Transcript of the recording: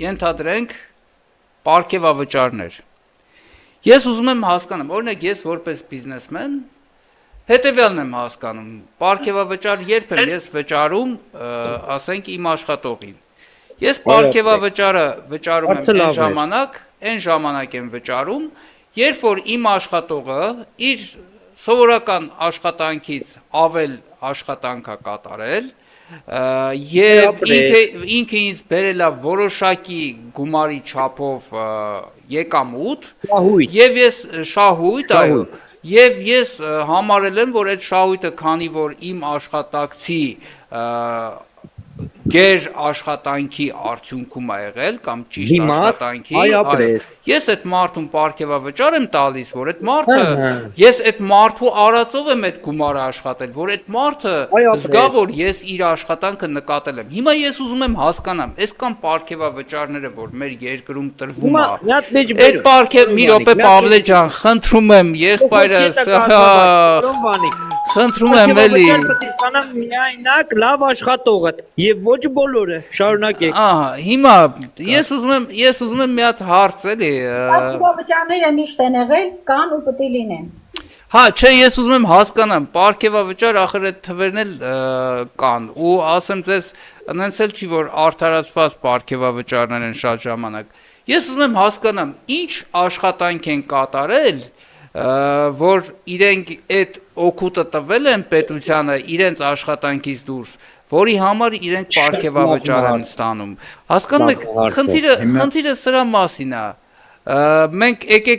ենթադրենք պարգևավճարներ։ Ես ուզում եմ հասկանամ, օրինակ ես որպես բիզնեսմեն հետևյալն եմ հասկանում, պարգևավճար երբ եմ ես վճարում, ասենք իմ աշխատողին։ Ես պարգևավճարը վճարում եմ այն ժամանակ եմ վճարում, երբ որ իմ աշխատողը իր սովորական աշխատանքից ավել աշխատանք է կատարել, եւ ինքը ինձ բերել է որոշակի գումարի չափով եկամուտ, եւ ես շահույթ, այո, եւ ես համարել եմ, որ այդ շահույթը, քանի որ իմ աշխատակցի գեր աշխատանքի արդյունքում է եղել կամ ճիշտ աշխատանքի, ես այդ մարդուն պարգևավճար եմ տալիս, որ այդ մարդը ես այդ մարդու արածով եմ այդ գումարը աշխատել, որ այդ մարդը զգա, որ ես իր աշխատանքը նկատել եմ։ Հիմա ես ուզում եմ հասկանամ, այսքան պարգևավճարները, որ մեր երկրում տրվում է, այդ պարգև մի րոպե Պավլե ջան, խնդրում եմ, եղբայրս, խնդրում եմ էլի։ Միայնակ լավ աշխատողը եւ ոչ բոլորը, շարունակեք։ Ահա, հիմա ես ուզում եմ մի հատ հարց էլի։ Պարգևավճարները միշտ են եղել, կան ու պետք է լինեն։ Հա, չէ, ես ուզում եմ հասկանամ, պարգևավճար ախր այդ թվերն էլ կան, ու ասեմ ձեզ, նենց էլ չի, որ արդարացված պարգևավճարներ են շատ ժամանակ։ Ես ուզում եմ հասկանամ, ինչ աշխատանք են կատարել, որ իրենք այդ օգուտը տվել են պետությանը իրենց աշխատանքից դուրս, որի համար իրենք պարգևավճար են ստանում։ Հասկանում եք, խնդիրը սրա մասին է։ Մենք եկեք